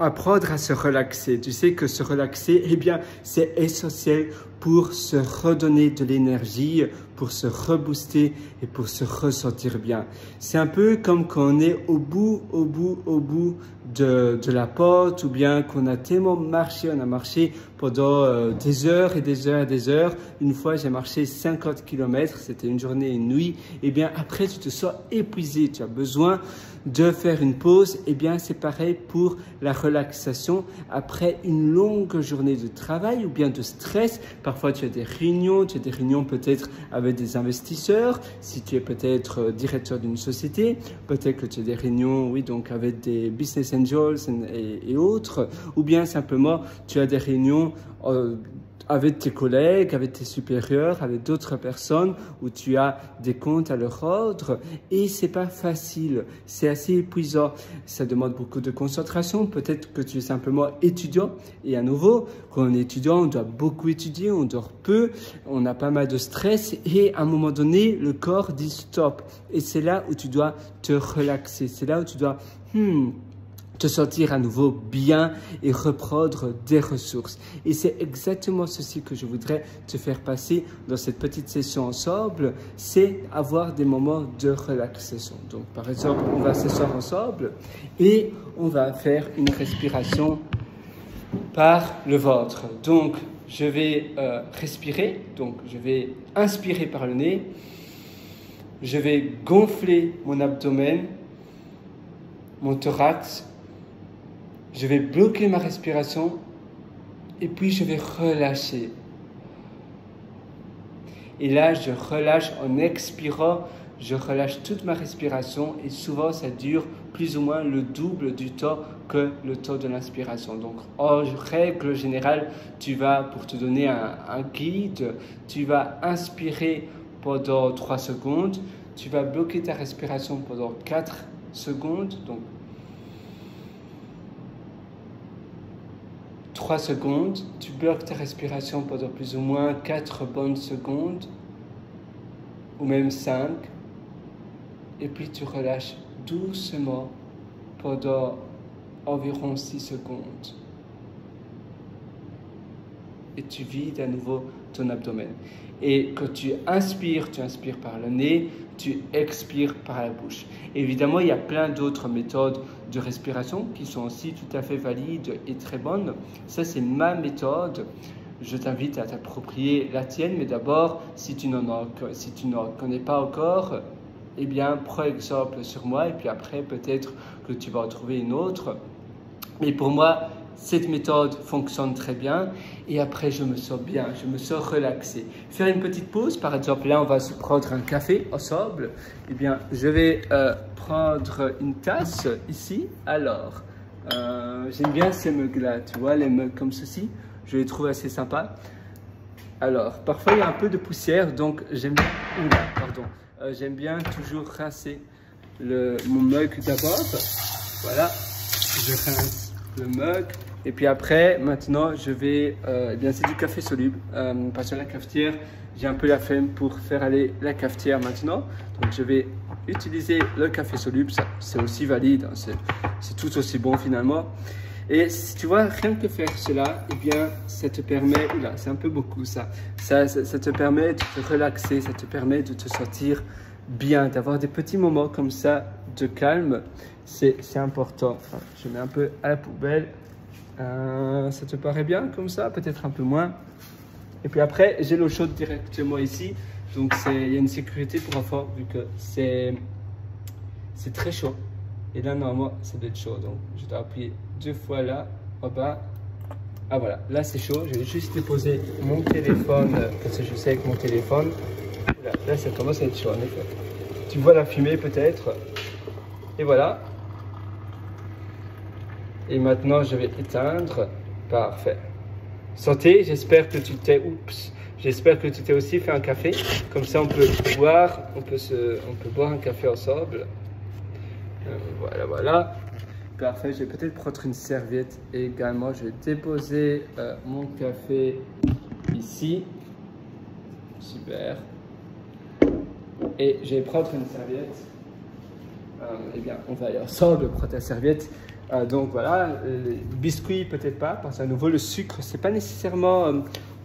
apprendre à se relaxer. Tu sais que se relaxer, eh bien, c'est essentiel pour se redonner de l'énergie, pour se rebooster et pour se ressentir bien. C'est un peu comme quand on est au bout de la porte, ou bien qu'on a tellement marché, on a marché pendant des heures et des heures et des heures. Une fois, j'ai marché 50 km, c'était une journée et une nuit. Eh bien, après, tu te sens épuisé, tu as besoin de faire une pause. Eh bien, c'est pareil pour la relaxation après une longue journée de travail ou bien de stress. Parfois, tu as des réunions peut-être avec des investisseurs. Si tu es peut-être directeur d'une société, peut-être que tu as des réunions, oui, donc avec des business angels et autres. Ou bien simplement, tu as des réunions avec tes collègues, avec tes supérieurs, avec d'autres personnes où tu as des comptes à leur ordre et c'est pas facile, c'est assez épuisant, ça demande beaucoup de concentration, peut-être que tu es simplement étudiant et à nouveau, quand on est étudiant, on doit beaucoup étudier, on dort peu, on a pas mal de stress et à un moment donné, le corps dit stop et c'est là où tu dois te relaxer, c'est là où tu dois te sentir à nouveau bien et reprendre des ressources. Et c'est exactement ceci que je voudrais te faire passer dans cette petite session ensemble, c'est avoir des moments de relaxation. Donc par exemple, on va s'asseoir ensemble et on va faire une respiration par le ventre. Donc je vais respirer, donc je vais inspirer par le nez, je vais gonfler mon abdomen, mon thorax. Je vais bloquer ma respiration et puis je vais relâcher. Et là, je relâche en expirant, je relâche toute ma respiration et souvent ça dure plus ou moins le double du temps que le temps de l'inspiration. Donc en règle générale, tu vas, pour te donner un guide, tu vas inspirer pendant 3 secondes, tu vas bloquer ta respiration pendant 4 secondes, donc 3 secondes, tu bloques ta respiration pendant plus ou moins 4 bonnes secondes, ou même 5, et puis tu relâches doucement pendant environ 6 secondes. Et tu vides à nouveau ton abdomen. Et quand tu inspires par le nez, tu expires par la bouche. Évidemment, il y a plein d'autres méthodes de respiration qui sont aussi tout à fait valides et très bonnes. Ça, c'est ma méthode. Je t'invite à t'approprier la tienne, mais d'abord, si tu n'en connais pas encore, eh bien, prends exemple sur moi et puis après, peut-être que tu vas en trouver une autre. Mais pour moi, cette méthode fonctionne très bien et après je me sens bien, je me sens relaxé. Faire une petite pause, par exemple là on va se prendre un café ensemble. Eh bien je vais prendre une tasse ici. Alors j'aime bien ces mugs là, tu vois, les mugs comme ceci, je les trouve assez sympas. Alors parfois il y a un peu de poussière donc j'aime bien toujours rincer mon mug d'abord. Voilà, je rince le mug et puis après maintenant je vais eh bien c'est du café soluble parce que la cafetière j'ai un peu la flemme pour faire aller la cafetière maintenant, donc je vais utiliser le café soluble. Ça c'est aussi valide, hein, c'est tout aussi bon finalement. Et si tu vois, rien que faire cela, eh bien ça te permet, oula c'est un peu beaucoup ça te permet de te relaxer, ça te permet de te sentir bien, d'avoir des petits moments comme ça de calme. C'est important. Enfin, je mets un peu à la poubelle. Ça te paraît bien comme ça? Peut-être un peu moins. Et puis après, j'ai l'eau chaude directement ici. Donc, il y a une sécurité pour enfants vu que c'est très chaud. Et là, normalement, ça doit être chaud. Donc, je dois appuyer 2 fois là, en bas. Ah voilà, là c'est chaud. Je vais juste déposer mon téléphone parce que je sais avec mon téléphone. Là, ça commence à être chaud en effet. Tu vois la fumée peut-être. Et voilà. Et maintenant, je vais éteindre. Parfait. Santé, j'espère que tu t'es aussi fait un café. Comme ça, on peut boire un café ensemble. Voilà. Parfait, je vais peut-être prendre une serviette également. Je vais déposer mon café ici. Super. Et je vais prendre une serviette. Eh bien, on va aller ensemble prendre la serviette. Donc voilà, biscuits peut-être pas, parce qu'à nouveau le sucre c'est pas nécessairement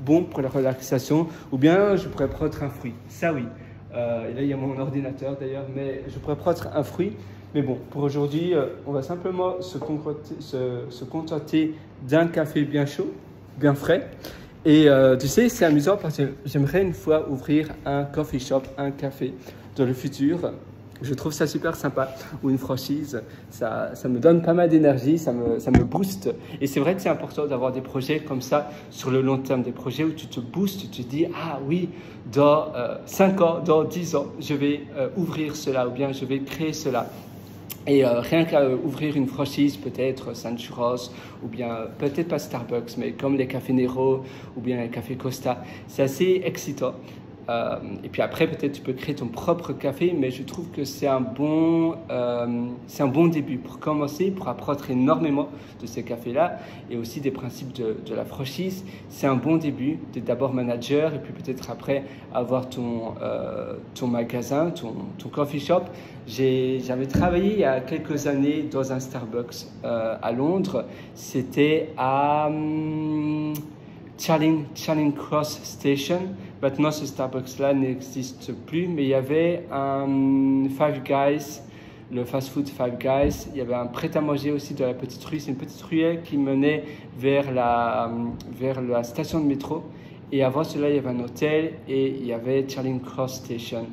bon pour la relaxation. Ou bien je pourrais prendre un fruit, ça oui. Et là il y a mon ordinateur d'ailleurs, mais je pourrais prendre un fruit. Mais bon, pour aujourd'hui, on va simplement se contenter d'un café bien chaud, bien frais. Et tu sais, c'est amusant parce que j'aimerais une fois ouvrir un coffee shop, un café dans le futur. Je trouve ça super sympa, ou une franchise, ça me donne pas mal d'énergie, ça me booste. Et c'est vrai que c'est important d'avoir des projets comme ça sur le long terme, des projets où tu te boostes, tu te dis, ah oui, dans 5 ans, dans 10 ans, je vais ouvrir cela, ou bien je vais créer cela. Et rien qu'à ouvrir une franchise, peut-être San Churros, ou bien peut-être pas Starbucks, mais comme les cafés Nero, ou bien les cafés Costa, c'est assez excitant. Et puis après, peut-être tu peux créer ton propre café, mais je trouve que c'est un bon début pour commencer, pour apprendre énormément de ces cafés-là et aussi des principes de la franchise. C'est un bon début d'être d'abord manager et puis peut-être après avoir ton magasin, ton coffee shop. J'avais travaillé il y a quelques années dans un Starbucks à Londres. C'était à Charing Cross Station. Maintenant, ce Starbucks-là n'existe plus, mais il y avait un Five Guys, le fast-food Five Guys. Il y avait un prêt-à-manger aussi de la petite rue. C'est une petite ruelle qui menait vers la station de métro. Et avant cela, il y avait un hôtel et il y avait Charing Cross Station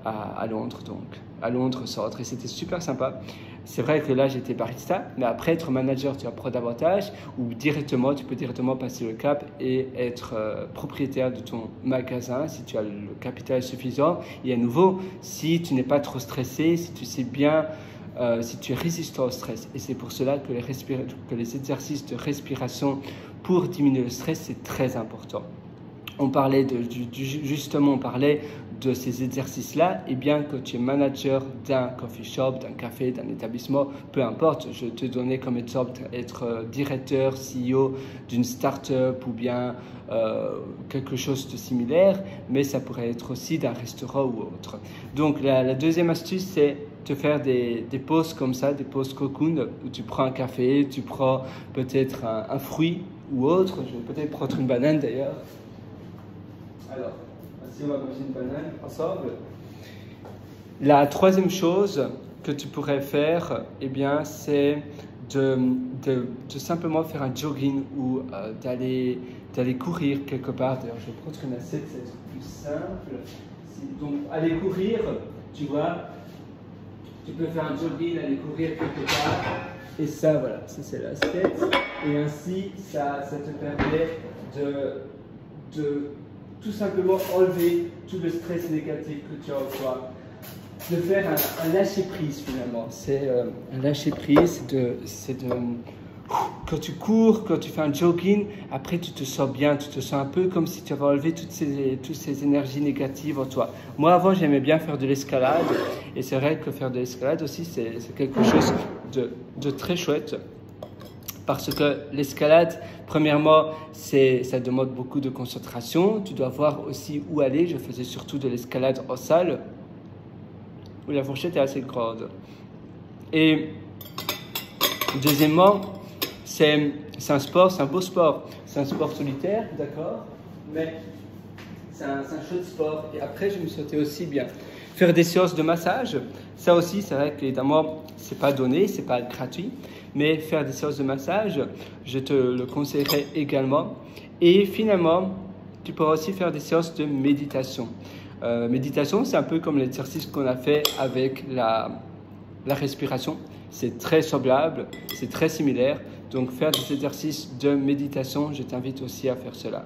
à Londres, donc à Londres Centre. Et c'était super sympa. C'est vrai que là, j'étais barista, mais après, être manager, tu apprends davantage, ou tu peux directement passer le cap et être propriétaire de ton magasin si tu as le capital suffisant. Et à nouveau, si tu n'es pas trop stressé, si tu sais bien, si tu es résistant au stress. Et c'est pour cela que les exercices de respiration pour diminuer le stress, c'est très important. On parlait de ces exercices-là, et bien que tu es manager d'un coffee shop, d'un café, d'un établissement, peu importe, je te donnais comme exemple être directeur, CEO d'une start-up ou bien quelque chose de similaire, mais ça pourrait être aussi d'un restaurant ou autre. Donc la deuxième astuce, c'est de faire des pauses comme ça, des pauses cocoon, où tu prends un café, tu prends peut-être un fruit ou autre, je vais peut-être prendre une banane d'ailleurs. Alors, si on va manger une banane ensemble. La troisième chose que tu pourrais faire, eh bien, c'est de simplement faire un jogging ou d'aller courir quelque part. D'ailleurs, je vais prendre une assiette, c'est plus simple. Donc, aller courir, tu vois, tu peux faire un jogging, aller courir quelque part. Et ça, voilà, ça c'est l'assiette. Et ainsi, ça te permet de tout simplement enlever tout le stress négatif que tu as en toi, de faire un lâcher-prise finalement. C'est un lâcher-prise, quand tu cours, quand tu fais un jogging, après tu te sens bien, tu te sens un peu comme si tu avais enlevé toutes ces énergies négatives en toi. Moi avant j'aimais bien faire de l'escalade et c'est vrai que faire de l'escalade aussi c'est quelque chose de très chouette. Parce que l'escalade, premièrement, ça demande beaucoup de concentration. Tu dois voir aussi où aller. Je faisais surtout de l'escalade en salle, où la fourchette est assez grande. Et deuxièmement, c'est un sport, c'est un beau sport. C'est un sport solitaire, d'accord, mais c'est un chouette sport. Et après, je me sentais aussi bien. Faire des séances de massage, ça aussi, c'est vrai qu'évidemment, c'est pas donné, c'est pas gratuit. Mais faire des séances de massage, je te le conseillerais également. Et finalement, tu pourras aussi faire des séances de méditation. Méditation, c'est un peu comme l'exercice qu'on a fait avec la respiration. C'est très semblable, c'est très similaire. Donc, faire des exercices de méditation, je t'invite aussi à faire cela.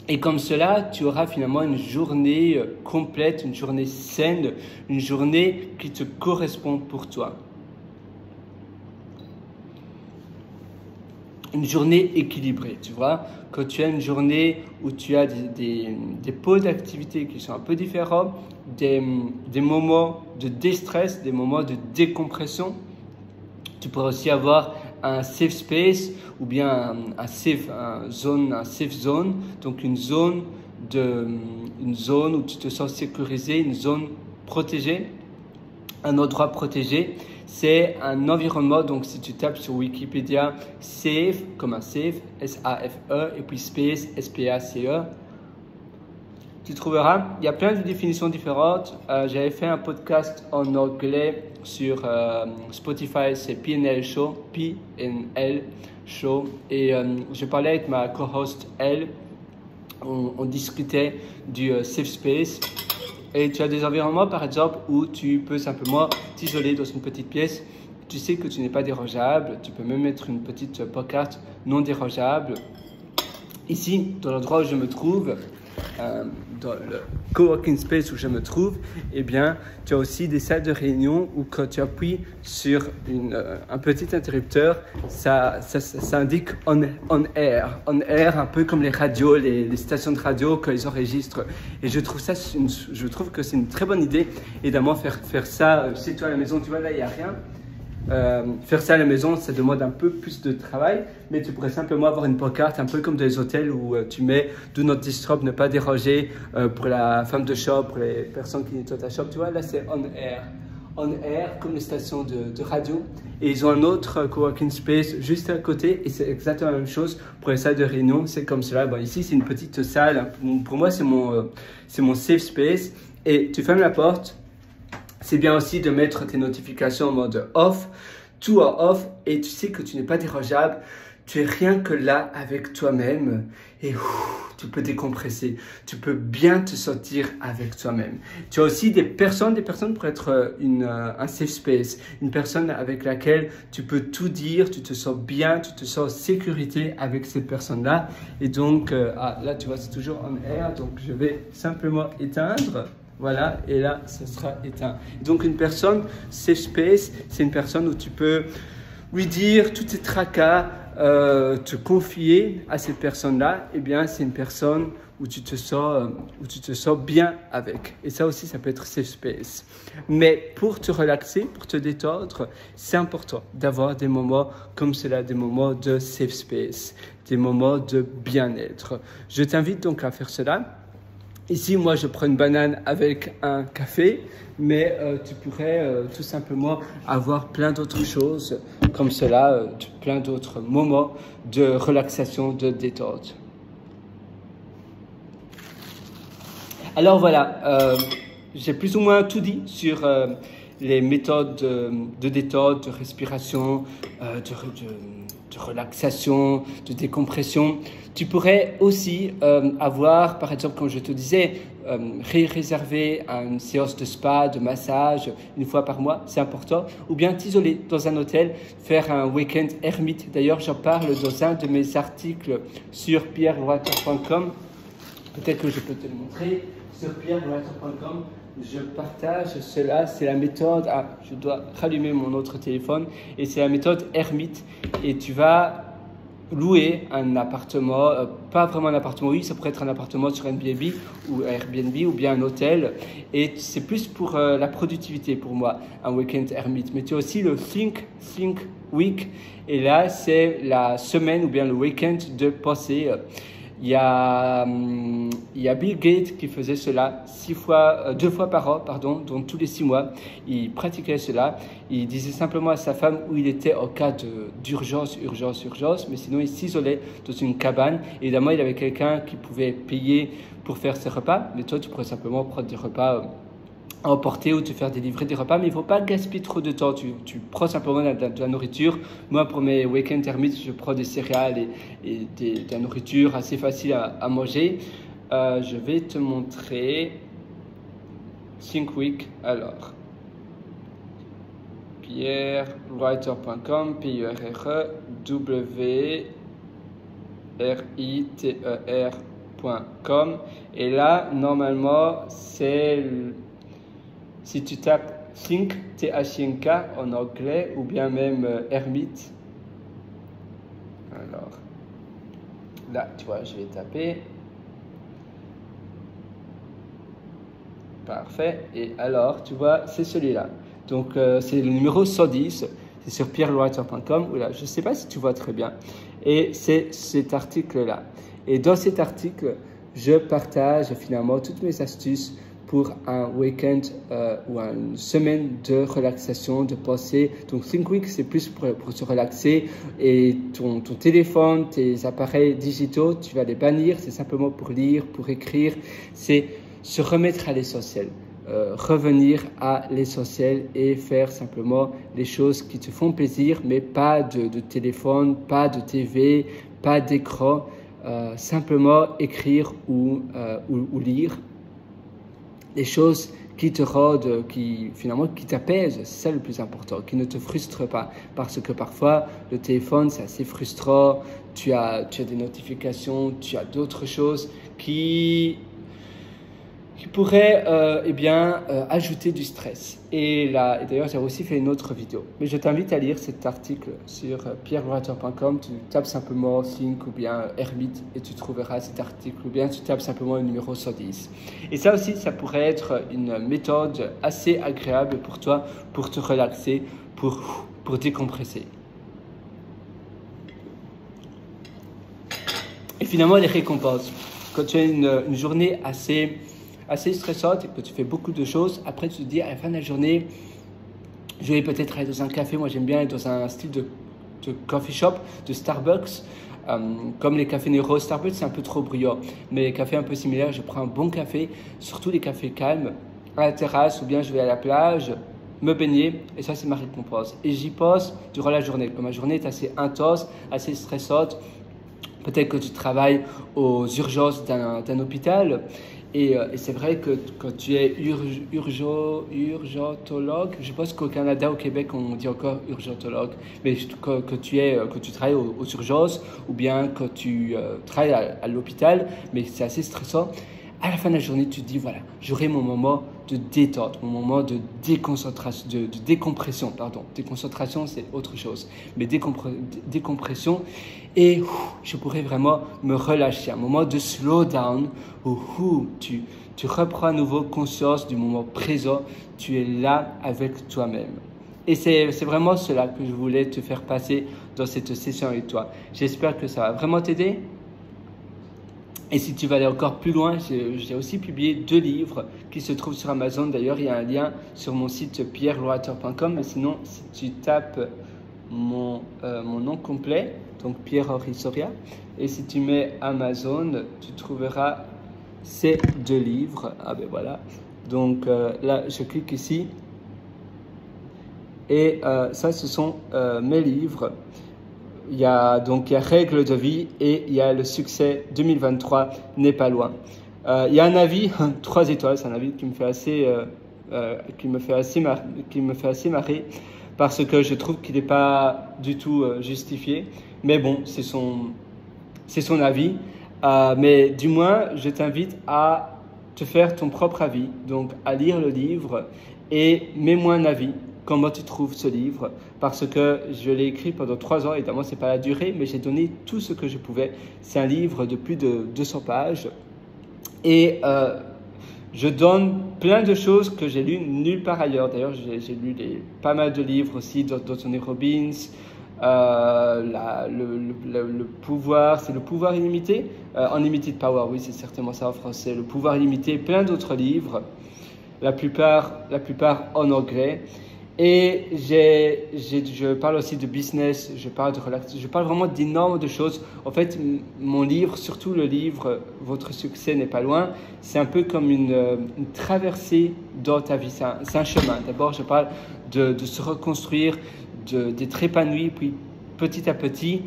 Et comme cela, tu auras finalement une journée complète, une journée saine, une journée qui te correspond pour toi. Une journée équilibrée, tu vois. Quand tu as une journée où tu as des pôles d'activité qui sont un peu différents, des moments de déstress, des moments de décompression, tu pourras aussi avoir un safe space ou bien un safe zone, donc une zone où tu te sens sécurisé, une zone protégé. Un endroit protégé, c'est un environnement, donc si tu tapes sur Wikipédia, safe, comme un safe, S-A-F-E, et puis space, S-P-A-C-E, tu trouveras, il y a plein de définitions différentes. J'avais fait un podcast en anglais sur Spotify, c'est PNL Show, PNL Show, et je parlais avec ma co-host, elle, on discutait du safe space. Et tu as des environnements, par exemple, où tu peux simplement t'isoler dans une petite pièce. Tu sais que tu n'es pas dérangeable. Tu peux même mettre une petite pancarte non dérangeable. Ici, dans l'endroit où je me trouve, dans le coworking space où je me trouve, eh bien, tu as aussi des salles de réunion où quand tu appuies sur un petit interrupteur, ça indique on air, un peu comme les radios, les stations de radio quand ils enregistrent. Et je trouve que c'est une très bonne idée. Évidemment, faire ça chez toi à la maison, tu vois, là, il n'y a rien. Faire ça à la maison, ça demande un peu plus de travail, mais tu pourrais simplement avoir une pancarte, un peu comme dans les hôtels où tu mets Do Not Disturb, ne pas déranger pour la femme de shop, pour les personnes qui nettoient ta shop. Tu vois, là c'est on air comme les stations de radio. Et ils ont un autre coworking space juste à côté et c'est exactement la même chose pour les salles de réunion. C'est comme cela. Bon, ici c'est une petite salle. Pour moi c'est mon safe space. Et tu fermes la porte. C'est bien aussi de mettre tes notifications en mode off, tout en off, et tu sais que tu n'es pas dérangeable. Tu es rien que là avec toi-même et tu peux décompresser. Tu peux bien te sentir avec toi-même. Tu as aussi des personnes pour être un safe space, une personne avec laquelle tu peux tout dire, tu te sens bien, tu te sens en sécurité avec cette personne-là. Et donc, là tu vois, c'est toujours on air, donc je vais simplement éteindre. Voilà, et là, ça sera éteint. Donc, une personne, safe space, c'est une personne où tu peux lui dire tous tes tracas, te confier à cette personne-là. Eh bien, c'est une personne où tu te sens bien avec. Et ça aussi, ça peut être safe space. Mais pour te relaxer, pour te détendre, c'est important d'avoir des moments comme cela, des moments de safe space, des moments de bien-être. Je t'invite donc à faire cela. Ici, moi, je prends une banane avec un café, mais tu pourrais tout simplement avoir plein d'autres choses comme cela, plein d'autres moments de relaxation, de détente. Alors voilà, j'ai plus ou moins tout dit sur les méthodes de détente, de respiration, de relaxation, de décompression. Tu pourrais aussi avoir, par exemple, comme je te disais, réserver une séance de spa, de massage, une fois par mois, c'est important. Ou bien t'isoler dans un hôtel, faire un week-end ermite. D'ailleurs, j'en parle dans un de mes articles sur pierrewater.com. Peut-être que je peux te le montrer. Sur pierrewater.com, je partage cela. C'est la méthode... Ah, je dois rallumer mon autre téléphone. Et c'est la méthode ermite. Et tu vas louer un appartement, pas vraiment un appartement, oui, ça pourrait être un appartement sur Airbnb ou bien un hôtel. Et c'est plus pour la productivité pour moi, un week-end ermite. Mais tu as aussi le Think Week. Et là, c'est la semaine ou bien le week-end de pensée. Il y a Bill Gates qui faisait cela 2 fois par an, donc tous les 6 mois. Il pratiquait cela. Il disait simplement à sa femme où il était en cas d'urgence, mais sinon il s'isolait dans une cabane. Évidemment, il avait quelqu'un qui pouvait payer pour faire ses repas, mais toi, tu pourrais simplement prendre des repas à emporter ou te faire délivrer des repas, mais il ne faut pas gaspiller trop de temps. Tu prends simplement de la nourriture. Moi, pour mes week-ends ermites, je prends des céréales et de la nourriture assez facile à manger. Je vais te montrer Think Week. Alors, pierrewater.com, pierrewater.com. Et là, normalement, c'est... Si tu tapes Think, T-H-I-N-K en anglais, ou bien même ermite. Alors, là, tu vois, je vais taper. Parfait. Et alors, tu vois, c'est celui-là. Donc, c'est le numéro 110. C'est sur pierrewater.com. Je ne sais pas si tu vois très bien. Et c'est cet article-là. Et dans cet article, je partage finalement toutes mes astuces pour un week-end ou une semaine de relaxation, de pensée. Donc Think Week, c'est plus pour se relaxer et ton téléphone, tes appareils digitaux, tu vas les bannir. C'est simplement pour lire, pour écrire. C'est se remettre à l'essentiel. Revenir à l'essentiel et faire simplement les choses qui te font plaisir, mais pas de téléphone, pas de TV, pas d'écran, simplement écrire ou lire des choses qui te rendent, qui t'apaisent, c'est ça le plus important, qui ne te frustrent pas, parce que parfois le téléphone c'est assez frustrant, tu as des notifications, tu as d'autres choses qui pourraient ajouter du stress. Et d'ailleurs, j'ai aussi fait une autre vidéo. Mais je t'invite à lire cet article sur pierrelorateur.com. Tu tapes simplement Think ou bien Hermite et tu trouveras cet article. Ou bien tu tapes simplement le numéro 110. Et ça aussi, ça pourrait être une méthode assez agréable pour toi, pour te relaxer, pour décompresser. Et finalement, les récompenses. Quand tu as une journée assez stressante et que tu fais beaucoup de choses, après tu te dis à la fin de la journée, je vais peut-être aller dans un café. Moi j'aime bien aller dans un style de coffee shop, de Starbucks. Comme les cafés Nero, Starbucks c'est un peu trop bruyant, mais les cafés un peu similaires, je prends un bon café, surtout les cafés calmes, à la terrasse, ou bien je vais à la plage, me baigner, et ça c'est ma récompense. Et j'y pense durant la journée. Comme ma journée est assez intense, assez stressante, peut-être que tu travailles aux urgences d'un hôpital. Et c'est vrai que quand tu es urgentologue, je pense qu'au Canada, au Québec, on dit encore urgentologue, mais que tu travailles aux urgences ou bien quand tu travailles à l'hôpital, mais c'est assez stressant. À la fin de la journée, tu te dis, voilà, j'aurai mon moment de détente, mon moment de déconcentration, de décompression, pardon. Déconcentration, c'est autre chose, mais décompression. Et je pourrais vraiment me relâcher, un moment de slow down où tu reprends à nouveau conscience du moment présent, tu es là avec toi-même. Et c'est vraiment cela que je voulais te faire passer dans cette session avec toi. J'espère que ça va vraiment t'aider. Et si tu vas aller encore plus loin, j'ai aussi publié 2 livres qui se trouvent sur Amazon. D'ailleurs, il y a un lien sur mon site pierrelorateur.com. Mais sinon, si tu tapes mon nom complet, donc Pierre-Henri Soria, et si tu mets Amazon, tu trouveras ces 2 livres. Ah ben voilà. Donc là, je clique ici. Et ça, ce sont mes livres. Il y a Règles de vie et il y a Le succès 2023 n'est pas loin. Il y a un avis 3 étoiles, c'est un avis qui me fait assez marrer parce que je trouve qu'il n'est pas du tout justifié. Mais bon, c'est son avis. Mais du moins, je t'invite à te faire ton propre avis, donc à lire le livre et mets-moi un avis. Comment tu trouves ce livre? Parce que je l'ai écrit pendant 3 ans, évidemment, ce n'est pas la durée, mais j'ai donné tout ce que je pouvais. C'est un livre de plus de 200 pages. Et je donne plein de choses que j'ai lues nulle part ailleurs. D'ailleurs, j'ai lu pas mal de livres aussi d'Anthony Robbins. Le pouvoir, c'est le pouvoir illimité. Unlimited Power, oui, c'est certainement ça en français. Le pouvoir illimité, plein d'autres livres. La plupart en anglais. Et je parle aussi de business, je parle de relaxation, je parle vraiment d'énormes de choses. En fait, mon livre, surtout le livre « Votre succès n'est pas loin », c'est un peu comme une traversée dans ta vie, c'est un chemin. D'abord, je parle de se reconstruire, d'être épanoui, puis petit à petit,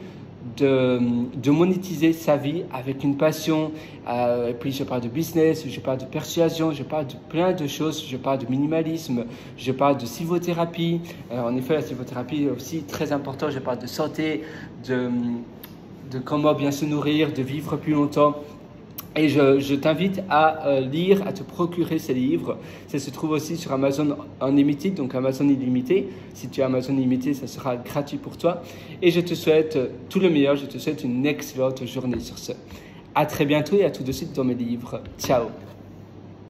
de monétiser sa vie avec une passion. Et puis je parle de business, je parle de persuasion, je parle de plein de choses, je parle de minimalisme, je parle de sylvothérapie. En effet, la sylvothérapie est aussi très importante. Je parle de santé, de comment bien se nourrir, de vivre plus longtemps. Et je t'invite à lire, à te procurer ces livres. Ça se trouve aussi sur Amazon Unlimited, donc Amazon illimité. Si tu as Amazon illimité, ça sera gratuit pour toi. Et je te souhaite tout le meilleur. Je te souhaite une excellente journée sur ce. À très bientôt et à tout de suite dans mes livres. Ciao!